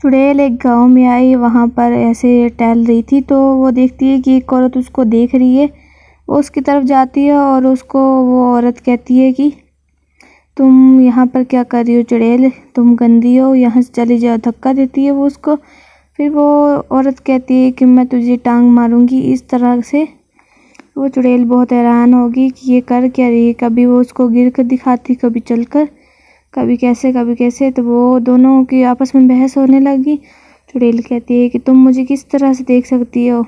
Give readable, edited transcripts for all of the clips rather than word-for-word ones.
چڑیل ایک گاؤں میں آئی، وہاں پر ایسے ٹہل رہی تھی تو وہ دیکھتی ہے کہ ایک عورت اس کو دیکھ رہی ہے۔ وہ اس کی طرف جاتی ہے اور اس کو وہ عورت کہتی ہے کہ تم یہاں پر کیا کر رہی ہو چڑیل، تم گندی ہو، یہاں سے چلی جاؤ۔ دھکا دیتی ہے وہ اس کو۔ پھر وہ عورت کہتی ہے کہ میں تجھے ٹانگ ماروں گی۔ اس طرح سے وہ چڑیل بہت حیران ہوگی کہ یہ کر کیا رہی ہے، کبھی وہ اس کو گر کر دکھاتی، کبھی چل کر، کبھی کیسے تو وہ دونوں کی آپس میں بحث ہونے لگی۔ چڑیل کہتی ہے کہ تم مجھے کس طرح سے دیکھ سکتی ہو؟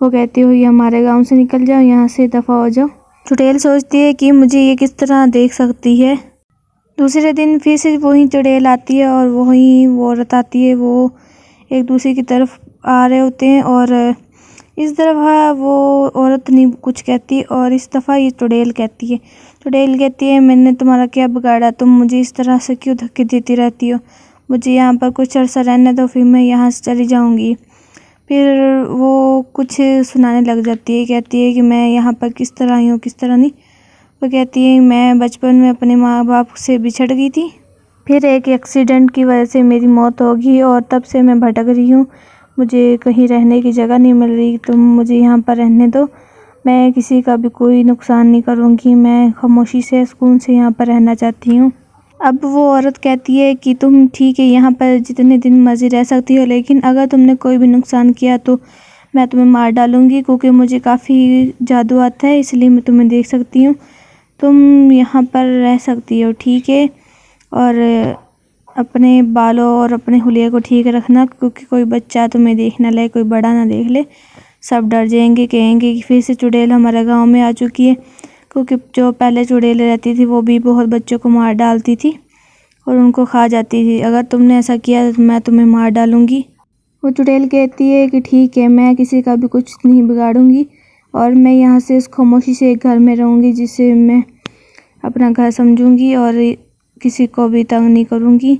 وہ کہتی ہو یہ ہمارے گاؤں سے نکل جاؤ، یہاں سے دفع ہو جاؤ۔ چڑیل سوچتی ہے کہ مجھے یہ کس طرح دیکھ سکتی ہے۔ دوسرے دن پھر سے وہی چڑیل آتی ہے اور وہی وہ عورت آتی ہے۔ وہ ایک دوسرے کی طرف آ رہے ہوتے ہیں اور اس دفعہ وہ عورت نہیں کچھ کہتی اور اس دفعہ یہ چڑیل کہتی ہے۔ چڑیل کہتی ہے میں نے تمہارا کیا بگاڑا، تم مجھے اس طرح سے کیوں دھکے دیتی رہتی ہو؟ مجھے یہاں پر کچھ عرصہ رہنے دو، پھر میں یہاں سے چلی جاؤں گی۔ پھر وہ کچھ سنانے لگ جاتی ہے، کہتی ہے کہ میں یہاں پر کس طرح آئی ہوں، کس طرح نہیں۔ وہ کہتی ہے میں بچپن میں اپنے ماں باپ سے بچھڑ گئی تھی، پھر ایک ایکسیڈنٹ کی وجہ سے میری موت ہوگی اور تب سے میں بھٹک رہی ہوں، مجھے کہیں رہنے کی جگہ نہیں مل رہی، تم مجھے یہاں پر رہنے دو، میں کسی کا بھی کوئی نقصان نہیں کروں گی، میں خاموشی سے سکون سے یہاں پر رہنا چاہتی ہوں۔ اب وہ عورت کہتی ہے کہ تم ٹھیک ہے یہاں پر جتنے دن مرضی رہ سکتی ہو، لیکن اگر تم نے کوئی بھی نقصان کیا تو میں تمہیں مار ڈالوں گی، کیونکہ مجھے کافی جادو آتا ہے، اس لیے میں تمہیں دیکھ سکتی ہوں، تم یہاں پر رہ سکتی ہو ٹھیک ہے، اور اپنے بالوں اور اپنے حلیے کو ٹھیک رکھنا، کیونکہ کوئی بچہ تمہیں دیکھ نہ لے، کوئی بڑا نہ دیکھ لے، سب ڈر جائیں گے، کہیں گے کہ پھر سے چڑیل ہمارے گاؤں میں آ چکی ہے، کیونکہ جو پہلے چڑیل رہتی تھی وہ بھی بہت بچوں کو مار ڈالتی تھی اور ان کو کھا جاتی تھی، اگر تم نے ایسا کیا تو میں تمہیں مار ڈالوں گی۔ وہ چڑیل کہتی ہے کہ ٹھیک ہے میں کسی کا بھی کچھ نہیں بگاڑوں گی اور میں یہاں سے اس خاموشی سے ایک گھر میں رہوں گی جسے میں اپنا گھر سمجھوں گی اور کسی کو بھی تنگ نہیں کروں گی۔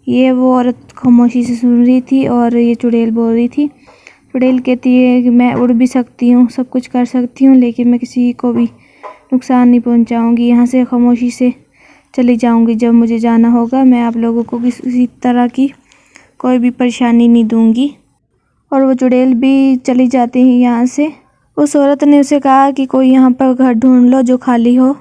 یہ وہ عورت خاموشی سے سن رہی تھی اور یہ چڑیل بول رہی تھی۔ چڑیل کہتی ہے کہ میں اڑ بھی سکتی ہوں، سب کچھ کر سکتی ہوں، لیکن میں کسی کو بھی نقصان نہیں پہنچاؤں گی، یہاں سے خاموشی سے چلی جاؤں گی، جب مجھے جانا ہوگا میں آپ لوگوں کو کسی طرح کی کوئی بھی پریشانی نہیں دوں گی۔ اور وہ چڑیل بھی چلی جاتی ہیں یہاں سے۔ اس عورت نے اسے کہا کہ کوئی یہاں پر گھر ڈھونڈ لو جو خالی ہو۔